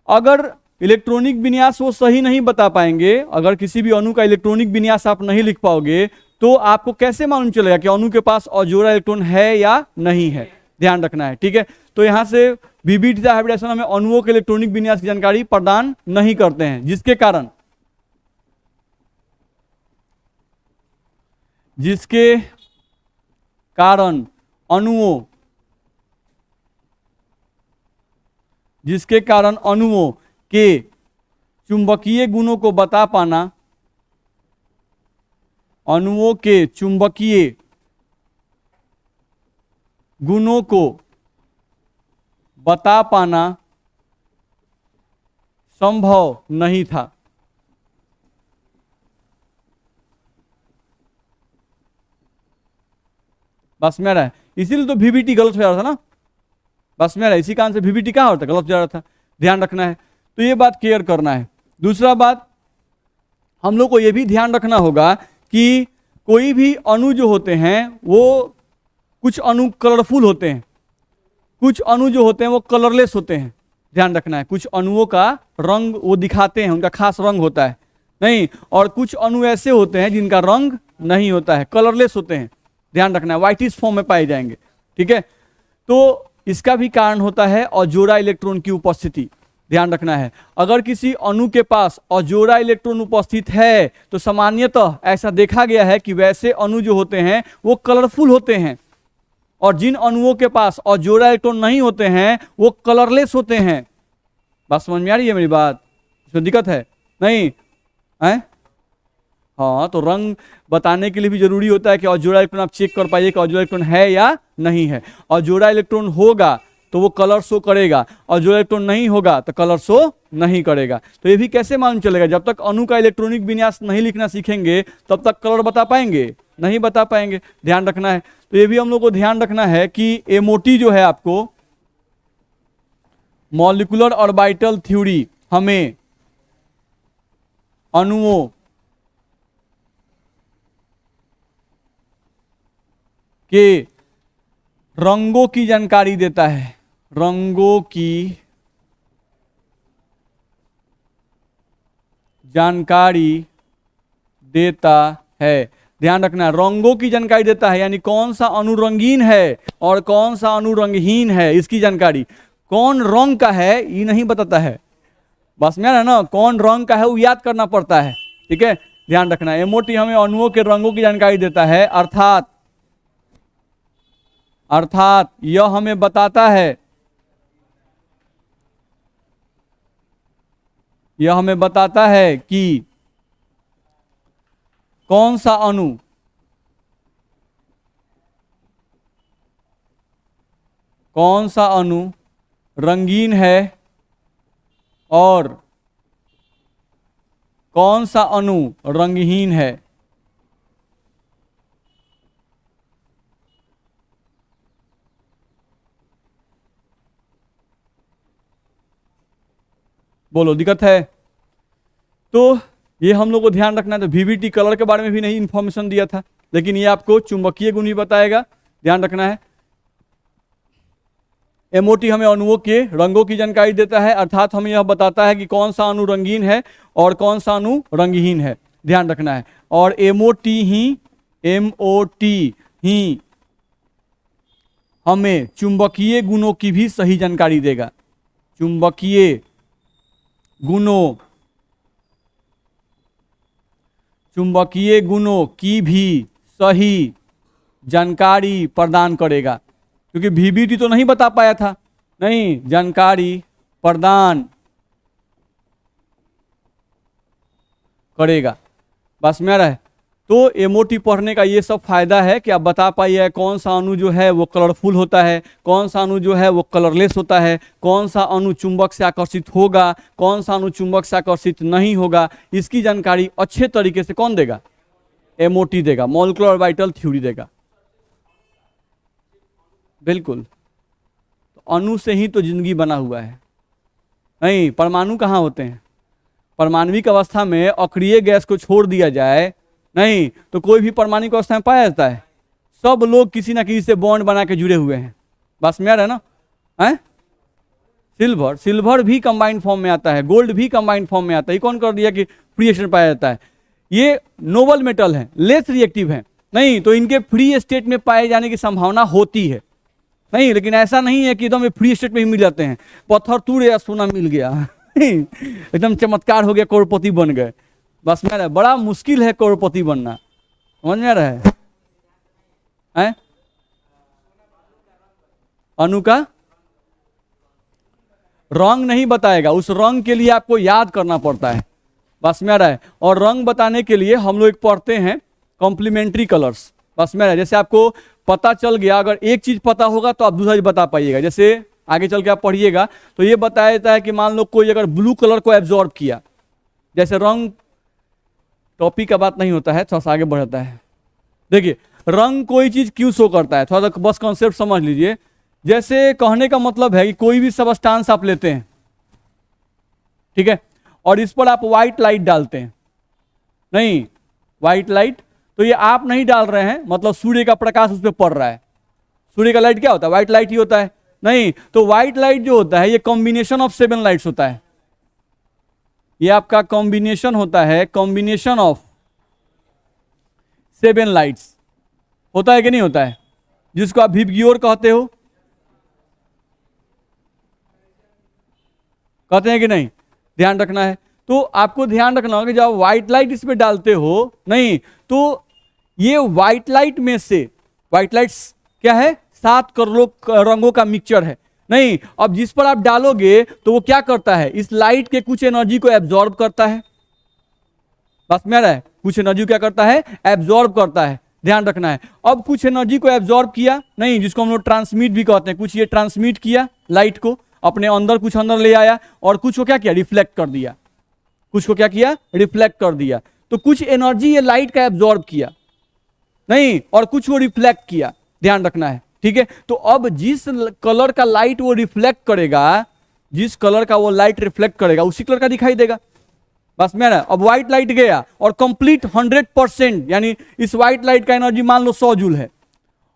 अगर इलेक्ट्रॉनिक विन्यास वो सही नहीं बता पाएंगे, अगर किसी भी अणु का इलेक्ट्रॉनिक विन्यास आप नहीं लिख पाओगे, तो आपको कैसे मालूम चलेगा कि अणु के पास अजोड़ा इलेक्ट्रॉन है या नहीं है? ध्यान रखना है, ठीक है। तो यहां से VBT तथा हाइब्रिडाइजेशन हमें अणुओं के इलेक्ट्रॉनिक विन्यास की जानकारी प्रदान नहीं करते हैं, जिसके कारण अणुओं के चुंबकीय गुणों को बता पाना, अणुओं के चुंबकीय गुणों को बता पाना संभव नहीं था। बस में रहा है, इसीलिए तो VBT गलत हो जा रहा था ना। बस में रहा है, इसी कारण से VBT क्या होता है, गलत हो जा रहा था। ध्यान रखना है, तो ये बात क्लियर करना है। दूसरा बात, हम लोग को ये भी ध्यान रखना होगा कि कोई भी अणु जो होते हैं वो, कुछ अणु कलरफुल होते हैं, कुछ अणु जो होते हैं वो कलरलेस होते हैं। ध्यान रखना है, कुछ अणुओं का रंग वो दिखाते हैं, उनका खास रंग होता है नहीं, और कुछ अणु ऐसे होते हैं जिनका रंग नहीं होता है, कलरलेस होते हैं। ध्यान रखना है, व्हाइटिश फॉर्म में पाए जाएंगे, ठीक है। तो इसका भी कारण होता है अजोड़ा इलेक्ट्रॉन की उपस्थिति। ध्यान रखना है, अगर किसी अणु के पास अजोड़ा इलेक्ट्रॉन उपस्थित है तो सामान्यतः ऐसा देखा गया है कि वैसे अणु जो होते हैं वो कलरफुल होते हैं, और जिन अणुओं के पास अजोड़ा इलेक्ट्रॉन नहीं होते हैं वो कलरलेस होते हैं। बात समझ में आ रही है मेरी बात? इसमें दिक्कत है नहीं है? हाँ, तो रंग बताने के लिए भी जरूरी होता है कि अजोड़ा इलेक्ट्रॉन आप चेक कर पाइए कि अजोड़ा इलेक्ट्रॉन है या नहीं है। अजोड़ा इलेक्ट्रॉन होगा तो वो कलर शो करेगा, और जो इलेक्ट्रॉन नहीं होगा तो कलर शो नहीं करेगा। तो ये भी कैसे मालूम चलेगा? जब तक अणु का इलेक्ट्रॉनिक विन्यास नहीं लिखना सीखेंगे तब तक कलर बता पाएंगे? नहीं बता पाएंगे। ध्यान रखना है, तो ये भी हम लोग को ध्यान रखना है कि MOT जो है आपको, मॉलिक्यूलर ऑर्बिटल थ्योरी, हमें अणुओं के रंगों की जानकारी देता है, रंगों की जानकारी देता है। ध्यान रखना, रंगों की जानकारी देता है, यानी कौन सा अणु रंगीन है और कौन सा अणु रंगहीन है, इसकी जानकारी। कौन रंग का है ये नहीं बताता है, बस में है ना, कौन रंग का है वो याद करना पड़ता है, ठीक है। ध्यान रखना, MOT हमें अणुओं के रंगों की जानकारी देता है, अर्थात यह हमें बताता है, यह हमें बताता है कि कौन सा अणु रंगीन है और कौन सा अणु रंगहीन है। बोलो, दिक्कत है? तो ये हम लोग को ध्यान रखना है। तो VBT कलर के बारे में भी नहीं इंफॉर्मेशन दिया था, लेकिन ये आपको चुंबकीय गुण ही बताएगा। ध्यान रखना है, MOT हमें अणुओं के रंगों की जानकारी देता है, अर्थात हमें यह बताता है कि कौन सा अणु रंगीन है और कौन सा अणु रंगहीन है। ध्यान रखना है, और MOT ही हमें चुंबकीय गुणों की भी सही जानकारी देगा। चुंबकीय गुणों की भी सही जानकारी प्रदान करेगा, क्योंकि VBT तो नहीं बता पाया था, नहीं, जानकारी प्रदान करेगा। बस में आ रहा है। तो MOT पढ़ने का ये सब फायदा है कि आप बता पाइए कौन सा अणु जो है वो कलरफुल होता है, कौन सा अणु जो है वो कलरलेस होता है, कौन सा अणु चुंबक से आकर्षित होगा, कौन सा अणु चुंबक से आकर्षित नहीं होगा। इसकी जानकारी अच्छे तरीके से कौन देगा? MOT देगा, मॉलिक्यूलर ऑर्बिटल थ्योरी देगा। बिल्कुल, तो अणु से ही तो जिंदगी बना हुआ है। नहीं, परमाणु कहाँ होते हैं? परमाणविक अवस्था में अक्रिय गैस को छोड़ दिया जाए, नहीं तो कोई भी परमाणु अवस्था में पाया जाता है। सब लोग किसी ना किसी से बॉन्ड बना के जुड़े हुए हैं। बस में आ रहा है ना? है सिल्वर भी कंबाइंड फॉर्म में आता है, गोल्ड भी कंबाइंड फॉर्म में आता है। ये कौन कर दिया कि फ्री स्टेट पाया जाता है? ये नोबल मेटल है, लेस रिएक्टिव है, नहीं तो इनके फ्री स्टेट में पाए जाने की संभावना होती है। नहीं, लेकिन ऐसा नहीं है कि एकदम फ्री स्टेट में ही मिल जाते हैं। पत्थर टूट या सोना मिल गया एकदम चमत्कार हो गया, करोड़पति बन गए। बस में बड़ा मुश्किल है करोड़पति बनना, समझ में आ रहा है? अणु का रंग नहीं बताएगा, उस रंग के लिए आपको याद करना पड़ता है। बस में आ रहा है। और रंग बताने के लिए हम लोग एक पढ़ते हैं कॉम्प्लीमेंट्री कलर्स। बस में आ रहा है। जैसे आपको पता चल गया, अगर एक चीज पता होगा तो आप दूसरा चीज बता पाइएगा। जैसे आगे चल के आप पढ़िएगा तो ये बताया जाता है कि मान लो कोई अगर ब्लू कलर को एब्जॉर्ब किया, जैसे रंग टॉपिक का बात नहीं होता है, थोड़ा सा आगे बढ़ता है। देखिए रंग कोई चीज क्यों शो करता है, थोड़ा सा बस कॉन्सेप्ट समझ लीजिए। जैसे कहने का मतलब है कि कोई भी सबस्टांस आप लेते हैं, ठीक है, और इस पर आप व्हाइट लाइट डालते हैं, नहीं व्हाइट लाइट, तो ये आप नहीं डाल रहे हैं, मतलब सूर्य का प्रकाश उस पर पड़ रहा है। सूर्य का लाइट क्या होता है? व्हाइट लाइट ही होता है। नहीं, तो व्हाइट लाइट जो होता है ये कॉम्बिनेशन ऑफ 7 लाइट्स होता है। ये आपका कॉम्बिनेशन होता है, कॉम्बिनेशन ऑफ 7 लाइट्स होता है कि नहीं होता है? जिसको आप विबग्योर कहते हो, कहते हैं कि नहीं? ध्यान रखना है। तो आपको ध्यान रखना होगा कि जब व्हाइट लाइट इस पे डालते हो, नहीं तो ये व्हाइट लाइट में से, व्हाइट लाइट्स क्या है? 7 करोड़ रंगों का मिक्सचर है। नहीं, अब जिस पर आप डालोगे तो वो क्या करता है? इस लाइट के कुछ एनर्जी को एब्जॉर्ब करता है। बस में आ रहा है? कुछ एनर्जी क्या करता है? एब्जॉर्ब करता है। ध्यान रखना है। अब कुछ एनर्जी को एब्जॉर्ब किया, नहीं जिसको हम लोग ट्रांसमिट भी कहते हैं, कुछ ये ट्रांसमिट किया लाइट को अपने अंदर, कुछ अंदर ले आया, और कुछ को क्या किया? रिफ्लेक्ट कर दिया। कुछ को क्या किया? रिफ्लेक्ट कर दिया। तो कुछ एनर्जी ये लाइट का एब्जॉर्ब किया, नहीं, और कुछ वो रिफ्लेक्ट किया। ध्यान रखना है, ठीक है। तो अब जिस कलर का लाइट वो रिफ्लेक्ट करेगा, जिस कलर का वो लाइट रिफ्लेक्ट करेगा उसी कलर का दिखाई देगा। बस मेरा अब व्हाइट लाइट गया और कंप्लीट 100%, यानी इस व्हाइट लाइट का एनर्जी मान लो 100 जूल है,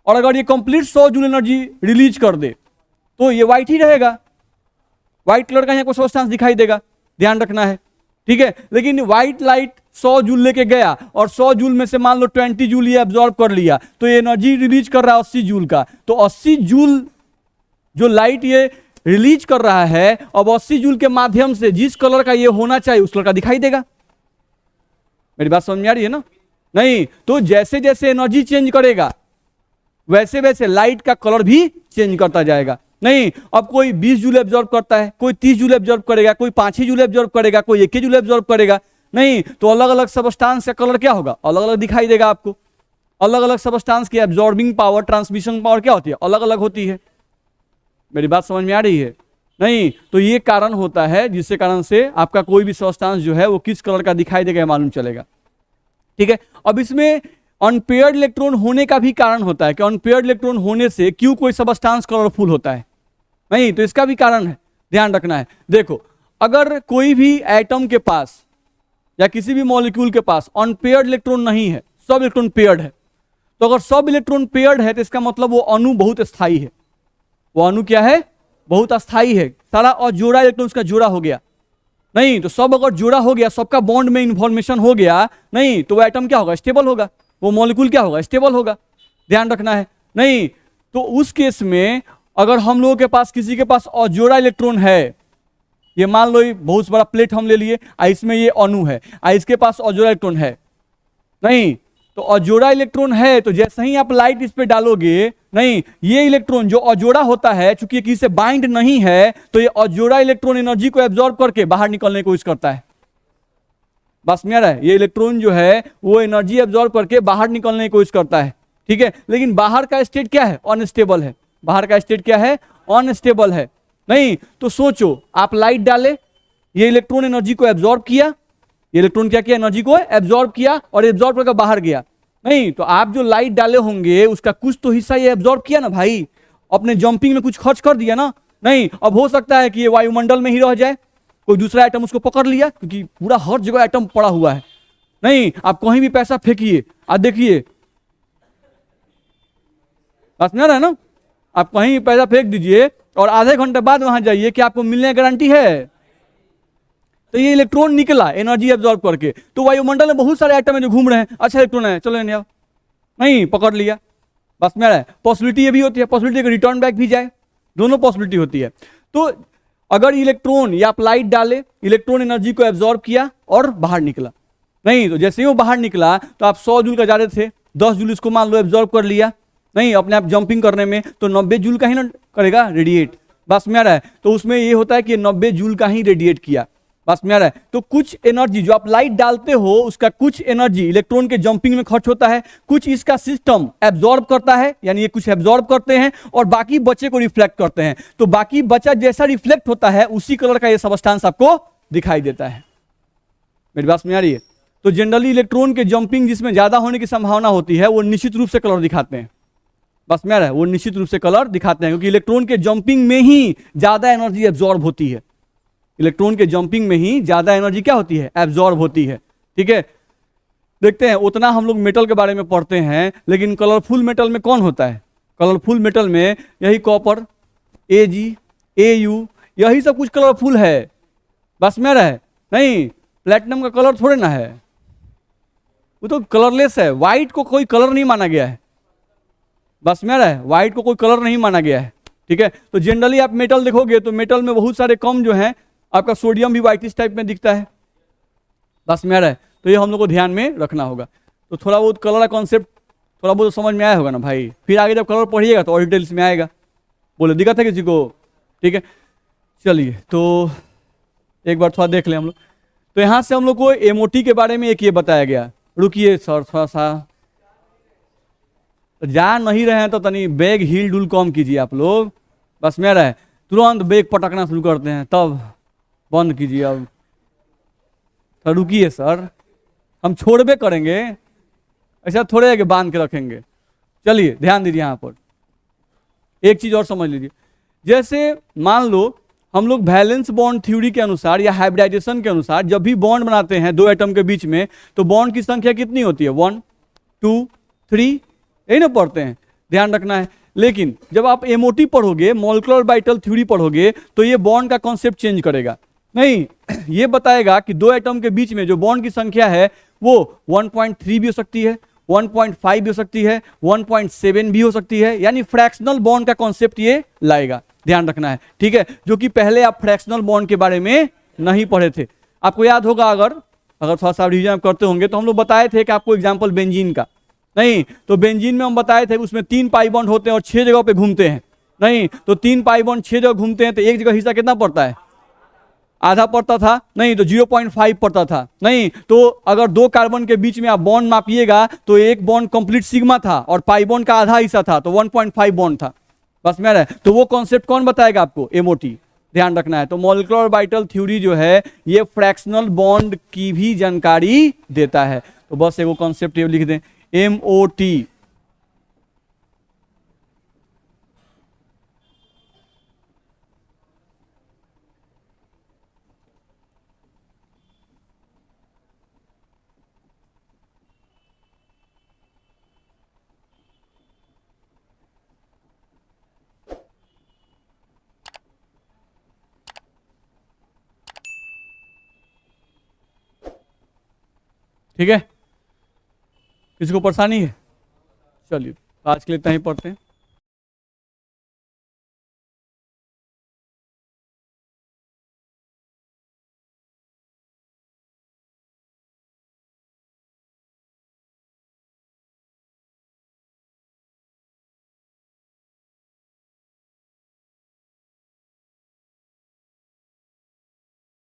और अगर ये कंप्लीट 100 जूल एनर्जी रिलीज कर दे तो ये व्हाइट ही रहेगा, व्हाइट कलर का यहाँ को सब्सटेंस दिखाई देगा। ध्यान रखना है, ठीक है। लेकिन व्हाइट लाइट 100 जूल लेके गया और 100 जूल में से मान लो 20 जूल ये एब्जॉर्ब कर लिया, तो ये एनर्जी रिलीज कर रहा है 80 जूल का। तो 80 जूल जो लाइट ये रिलीज कर रहा है, अब 80 जूल के माध्यम से जिस कलर का ये होना चाहिए उस कलर का दिखाई देगा। मेरी बात समझ में आ रही है ना? नहीं तो जैसे जैसे एनर्जी चेंज करेगा वैसे वैसे लाइट का कलर भी चेंज करता जाएगा। नहीं, अब कोई 20 जूल एब्जॉर्ब करता है, कोई 30 जूल एब्जॉर्ब करेगा, कोई 5 जूल एब्जॉर्ब करेगा, कोई 1 जूल एब्जॉर्ब करेगा। नहीं तो अलग अलग सबस्टांस का कलर क्या होगा? अलग अलग दिखाई देगा आपको। अलग अलग सबस्टांस की एब्जॉर्बिंग पावर, ट्रांसमिशन पावर क्या होती है? अलग अलग होती है। मेरी बात समझ में आ रही है? नहीं तो ये कारण होता है जिससे कारण से आपका कोई भी सबस्टांस जो है वो किस कलर का दिखाई देगा मालूम चलेगा, ठीक है। अब इसमें अनपेयर्ड इलेक्ट्रॉन होने का भी कारण होता है कि अनपेयर्ड इलेक्ट्रॉन होने से क्यों कोई सबस्टांस कलरफुल होता है। नहीं तो इसका भी कारण है, ध्यान रखना है। देखो अगर कोई भी एटम के पास या किसी भी मॉलिक्यूल के पास अनपेयर्ड इलेक्ट्रॉन नहीं है, सब इलेक्ट्रॉन पेयर्ड है, तो अगर सब इलेक्ट्रॉन पेयर्ड है तो इसका मतलब वो अणु बहुत स्थायी है। वो अणु क्या है? बहुत अस्थाई है। सारा और जोड़ा इलेक्ट्रॉन उसका जोड़ा हो गया। नहीं तो सब अगर जोड़ा हो गया, सबका बॉन्ड में इंफॉर्मेशन हो गया, नहीं तो वो एटम क्या होगा? स्टेबल होगा। वो मॉलिक्यूल क्या होगा? स्टेबल होगा। ध्यान रखना है। नहीं तो उस केस में अगर हम लोगों के पास किसी के पास अजोड़ा इलेक्ट्रॉन है, ये मान लो ये बहुत बड़ा प्लेट हम ले लिए, इसमें ये अणु है, इसके पास अजोड़ा इलेक्ट्रॉन है नहीं, तो अजोड़ा इलेक्ट्रॉन है तो जैसे ही आप लाइट इस पे डालोगे, नहीं ये इलेक्ट्रॉन जो अजोड़ा होता है चूंकि किसी से बाइंड नहीं है, तो ये अजोड़ा इलेक्ट्रॉन एनर्जी को एब्जॉर्ब करके बाहर निकलने की कोशिश करता है। बस में आ रहा है, ये इलेक्ट्रॉन जो है वो एनर्जी एब्जॉर्ब करके बाहर निकलने की कोशिश करता है, ठीक है। लेकिन बाहर का स्टेट क्या है? अनस्टेबल है। बाहर का स्टेट क्या है? अनस्टेबल है। नहीं तो सोचो, आप लाइट डाले, ये इलेक्ट्रॉन एनर्जी को एब्जॉर्ब किया, ये इलेक्ट्रॉन क्या किया? एनर्जी को एब्जॉर्ब किया और एब्जॉर्ब करके बाहर गया। नहीं तो आप जो लाइट डाले होंगे उसका कुछ तो हिस्सा ये एब्जॉर्ब किया ना भाई, अपने जंपिंग में कुछ खर्च कर दिया ना। नहीं, अब हो सकता है कि ये वायुमंडल में ही रह जाए, कोई दूसरा आइटम उसको पकड़ लिया, क्योंकि पूरा हर जगह आइटम पड़ा हुआ है। नहीं, आप कहीं भी पैसा फेंकिए, आप देखिए, बात समझ रहा है ना, आप कहीं पैसा फेंक दीजिए और आधे घंटे बाद वहां जाइए कि आपको मिलने की गारंटी है? तो ये इलेक्ट्रॉन निकला एनर्जी एब्जॉर्ब करके, तो वायुमंडल में बहुत सारे आइटम है जो घूम रहे हैं, अच्छा इलेक्ट्रॉन है, चलो आओ, नहीं पकड़ लिया। बस मेरा पॉसिबिलिटी ये भी होती है, पॉसिबिलिटी कि रिटर्न बैक भी जाए, दोनों पॉसिबिलिटी होती है। तो अगर इलेक्ट्रॉन या आप लाइट डाले, इलेक्ट्रॉन एनर्जी को एब्जॉर्ब किया और बाहर निकला, नहीं तो जैसे ही वो बाहर निकला तो आप 100 जूल का जा रहे थे, 10 जूल इसको मान लो एब्जॉर्ब कर लिया, नहीं अपने आप जंपिंग करने में तो 90 जूल का ही ना करेगा रेडिएट। बस में आ रहा है, तो उसमें ये होता है कि 90 जूल का ही रेडिएट किया। बस में आ रहा है, तो कुछ एनर्जी जो आप लाइट डालते हो उसका कुछ एनर्जी इलेक्ट्रॉन के जंपिंग में खर्च होता है, कुछ इसका सिस्टम एब्जॉर्ब करता है, यानी ये कुछ एब्जॉर्ब करते हैं और बाकी बचे को रिफ्लेक्ट करते हैं। तो बाकी बचा जैसा रिफ्लेक्ट होता है उसी कलर का ये सबस्टांस आपको दिखाई देता है। मेरी बात में आ रही है? तो जनरली इलेक्ट्रॉन के जंपिंग जिसमें ज्यादा होने की संभावना होती है वो निश्चित रूप से कलर दिखाते हैं। बस में आ रहा है, वो निश्चित रूप से कलर दिखाते हैं, क्योंकि इलेक्ट्रॉन के जंपिंग में ही ज्यादा एनर्जी एब्जॉर्ब होती है। इलेक्ट्रॉन के जंपिंग में ही ज्यादा एनर्जी क्या होती है? एब्जॉर्ब होती है। ठीक है, देखते हैं, उतना हम लोग मेटल के बारे में पढ़ते हैं, लेकिन कलरफुल मेटल में कौन होता है? कलरफुल मेटल में यही कॉपर, Ag, Au, यही सब कुछ कलरफुल है। बस में रहे, नहीं प्लेटिनम का कलर थोड़े ना है, वो तो कलरलेस है। व्हाइट को कोई कलर नहीं माना गया है। बस में रहे, व्हाइट को कोई कलर नहीं माना गया है। ठीक है, तो जनरली आप मेटल देखोगे तो मेटल में बहुत सारे कम जो हैं, आपका सोडियम भी व्हाइटिश टाइप में दिखता है। बस में रहे, तो ये हम लोग को ध्यान में रखना होगा। तो थोड़ा बहुत कलर का कॉन्सेप्ट थोड़ा बहुत समझ में आया होगा ना भाई, फिर आगे जब कलर पढ़िएगा तो और डिटेल्स में आएगा। बोले दिक्कत है किसी को? ठीक है, चलिए तो एक बार थोड़ा देख लें हम लोग। तो यहाँ से हम लोग को एमओटी के बारे में एक ये बताया गया। रुकिए सर, थोड़ा सा तो जा नहीं रहे हैं तो तनी बैग हिल डुल कम कीजिए आप लोग। बस में रहे, तुरंत बैग पटकना शुरू करते हैं, तब बंद कीजिए। अब तो रुकिए सर, हम छोड़बे करेंगे, ऐसा थोड़े है कि बांध के रखेंगे। चलिए ध्यान दीजिए, यहाँ पर एक चीज और समझ लीजिए। जैसे मान लो हम लोग वैलेंस बॉन्ड थ्योरी के अनुसार या हाइब्रिडाइजेशन के अनुसार जब भी बॉन्ड बनाते हैं दो एटम के बीच में, तो बॉन्ड की संख्या कितनी होती है? 1 2 3, यही ना पढ़ते हैं, ध्यान रखना है। लेकिन जब आप एमओटी पढ़ोगे, मॉलिक्यूलर ऑर्बिटल थ्योरी पढ़ोगे, तो ये बॉन्ड का कॉन्सेप्ट चेंज करेगा। नहीं, ये बताएगा कि दो एटम के बीच में जो बॉन्ड की संख्या है वो 1.3 भी हो सकती है, 1.5 भी हो सकती है, 1.7 भी हो सकती है, यानी फ्रैक्शनल बॉन्ड का कॉन्सेप्ट ये लाएगा। ध्यान रखना है, ठीक है, जो कि पहले आप फ्रैक्शनल बॉन्ड के बारे में नहीं पढ़े थे। आपको याद होगा, अगर थोड़ा सा रिवीजन करते होंगे तो हम लोग बताए थे कि आपको एग्जाम्पल बेंजीन का, नहीं तो बेंजीन में हम बताए थे उसमें 3 पाई बॉन्ड होते हैं और 6 जगह पे घूमते हैं। नहीं तो 3 पाई बॉन्ड 6 जगह घूमते हैं तो एक जगह हिस्सा कितना पड़ता है? आधा पड़ता था, नहीं तो 0.5 पड़ता था। नहीं तो अगर दो कार्बन के बीच में आप बॉन्ड मापिएगा तो एक बॉन्ड कंप्लीट सिग्मा था और पाई बॉन्ड का आधा हिस्सा था, तो 1.5 बॉन्ड था। बस में रहे, तो वो कॉन्सेप्ट कौन बताएगा आपको? एमओटी। ध्यान रखना है। तो मॉलिक्यूलर ऑर्बिटल थ्योरी जो है ये फ्रैक्शनल बॉन्ड की भी जानकारी देता है। तो बस एक वो कॉन्सेप्ट ये लिख दें, एमओटी। ठीक है, किसी को परेशानी है? चलिए आज के लिए इतना ही पढ़ते हैं।